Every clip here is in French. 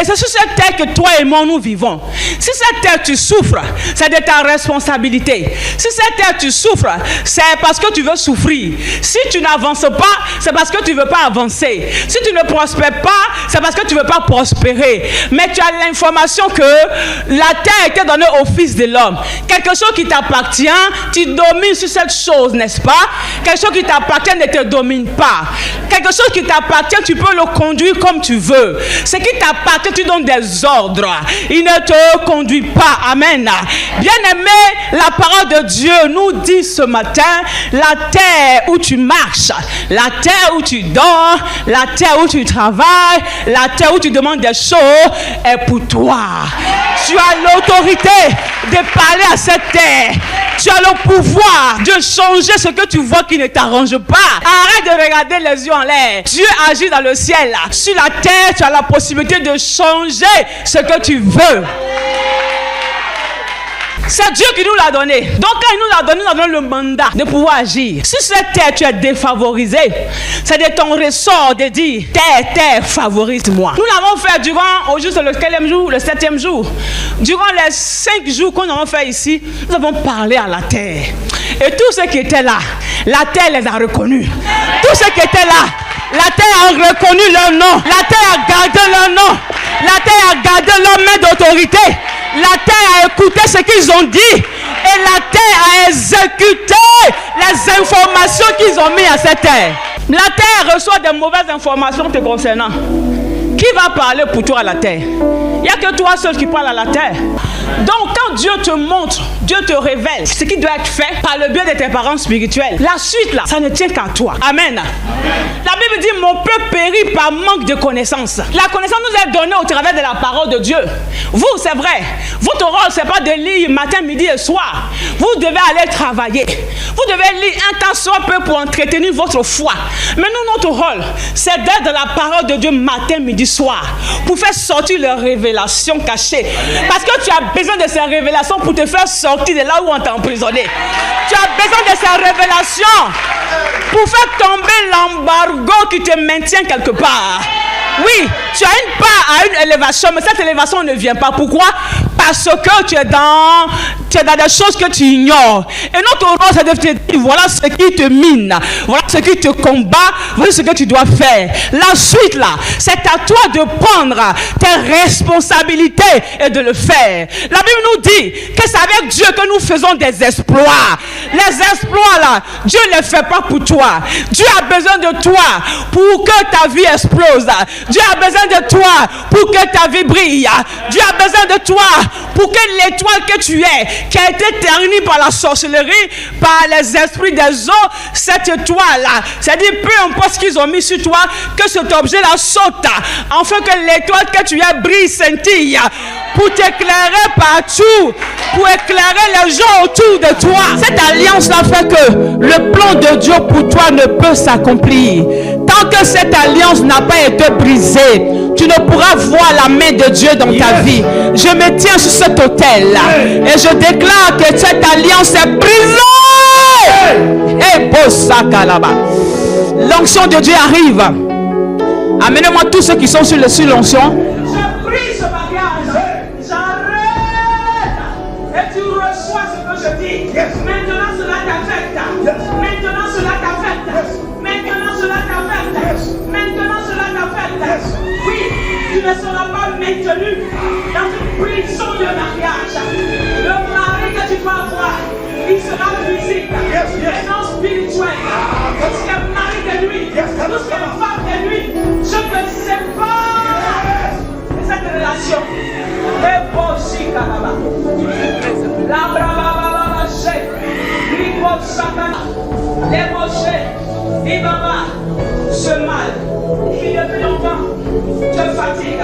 Et c'est sur cette terre que toi et moi nous vivons. Si cette terre tu souffres, c'est de ta responsabilité. Si cette terre tu souffres, c'est parce que tu veux souffrir. Si tu n'avances pas, c'est parce que tu ne veux pas avancer. Si tu ne prospères pas, c'est parce que tu ne veux pas prospérer. Mais tu as l'information que la terre a été donnée au Fils de l'homme. Quelque chose qui t'appartient, tu domines sur cette chose, n'est-ce pas? Quelque chose qui t'appartient ne te domine pas. Quelque chose qui t'appartient, tu peux le conduire comme tu veux. Ce qui t'appartient, tu donnes des ordres. Il ne te conduit pas. Amen. Bien-aimé, la parole de Dieu nous dit ce matin, la terre où tu marches, la terre où tu dors, la terre où tu travailles, la terre où tu demandes des choses est pour toi. Tu as l'autorité de parler à cette terre. Tu as le pouvoir de changer ce que tu vois qui ne t'arrange pas. Arrête de regarder les yeux en l'air. Dieu agit dans le ciel. Sur la terre, tu as la possibilité de changer ce que tu veux. C'est Dieu qui nous l'a donné. Donc quand il nous l'a donné le mandat de pouvoir agir. Si sur cette terre tu es défavorisé, c'est de ton ressort de dire terre, favorise-moi. Nous l'avons fait durant, aujourd'hui c'est le quatrième jour, le 7e jour. Durant les 5 jours qu'on a fait ici, nous avons parlé à la terre. Et tous ceux qui étaient là, la terre les a reconnus. Tous ceux qui étaient là, la terre a reconnu leur nom. La terre a gardé leur nom. La terre a gardé leur main d'autorité. La terre a écouté ce qu'ils ont dit. Et la terre a exécuté les informations qu'ils ont mis à cette terre. La terre reçoit des mauvaises informations te concernant. Qui va parler pour toi à la terre? Il n'y a que toi seul qui parle à la terre. Donc quand Dieu te montre, Dieu te révèle ce qui doit être fait par le biais de tes parents spirituels, la suite là, ça ne tient qu'à toi. Amen. La Bible dit mon peuple périt par manque de connaissance. La connaissance nous est donnée au travers de la parole de Dieu. Vous, c'est vrai, votre rôle c'est pas de lire matin, midi et soir. Vous devez aller travailler. Vous devez lire un temps soit peu pour entretenir votre foi. Mais nous, notre rôle, c'est d'être dans la parole de Dieu matin, midi, soir, pour faire sortir les révélations cachées. Parce que tu as besoin de ces révélations pour te faire sortir de là où on t'a emprisonné. Tu as besoin de ces révélations pour faire tomber l'embargo qui te maintient quelque part. Oui, tu as une part à une élévation, mais cette élévation ne vient pas. Pourquoi? Parce que tu es dans des choses que tu ignores. Et notre rôle, c'est de te dire, voilà ce qui te mine, voilà ce qui te combat, voilà ce que tu dois faire. La suite, là, c'est à toi de prendre tes responsabilités et de le faire. La Bible nous dit que c'est avec Dieu que nous faisons des exploits. Les exploits, là, Dieu ne les fait pas pour toi. Dieu a besoin de toi pour que ta vie explose. Dieu a besoin de toi pour que ta vie brille. Dieu a besoin de toi pour que l'étoile que tu es, qui a été ternie par la sorcellerie, par les esprits des eaux, cette étoile-là, c'est-à-dire peu importe ce qu'ils ont mis sur toi, que cet objet-là saute, afin que l'étoile que tu es brille, scintille, pour t'éclairer partout, pour éclairer les gens autour de toi. Cette alliance-là fait que le plan de Dieu pour toi ne peut s'accomplir. Tant que cette alliance n'a pas été brisée, tu ne pourras voir la main de Dieu dans ta vie. Je me tiens sur cet autel-là et je déclare que cette alliance est brisée. Et Bosaka là-bas. L'onction de Dieu arrive. Amenez-moi tous ceux qui sont sur l'onction. Je brise ce mariage. J'arrête. Et tu reçois ce que je dis. Maintenant cela t'affecte. Maintenant cela t'affecte. Maintenant cela t'affecte. Maintenant cela t'affecte. Oui, tu ne seras pas maintenu dans une prison de mariage. Le mari que tu vas avoir, il sera physique et non spirituel. Tout ce qui est mari de lui, tout ce qui est femme de lui, je te sépare de cette relation. Et bon, si, là-bas. La brava, les mochés, les mamas, ce mal qui depuis longtemps te fatigue.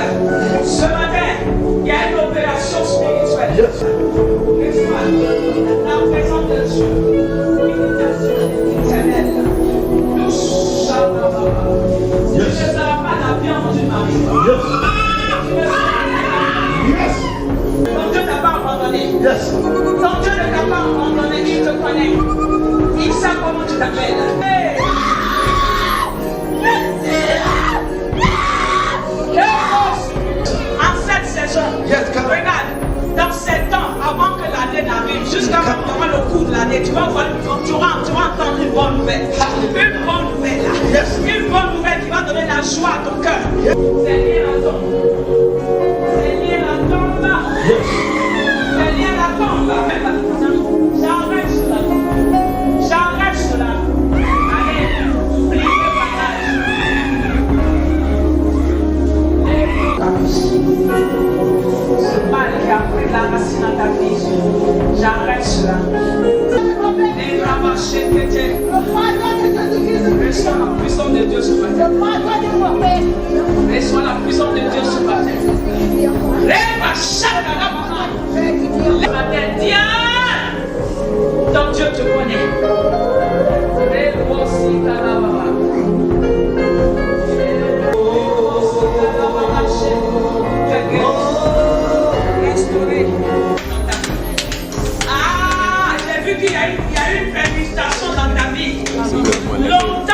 Ce matin, il y a une opération spirituelle. La présence de Dieu, l'imitation éternelle. Nous savons. Tu ne seras pas la viande du mari. Donc Dieu ne t'a pas abandonné. Donc Dieu ne t'a pas abandonné. Il te connaît. Il sait comment tu t'appelles. et tu vas voir, tu vas entendre une bonne nouvelle. Une bonne nouvelle là. Une bonne nouvelle qui va donner la joie à ton cœur. C'est lié à la tombe. C'est lié à la tombe. C'est lié à la tombe. J'arrête cela. J'arrête cela. Allez, plie le passage. Ce mal qui a pris la racine dans ta vie, j'arrête cela. Reçois la puissance de Dieu ce matin. Reçois la puissance de Dieu ce matin. Lève chaque ce matin, Diane, ton Dieu te connaît. Restaurer. Ah, j'ai vu qu'il y a une prédication dans ta vie. Longtemps.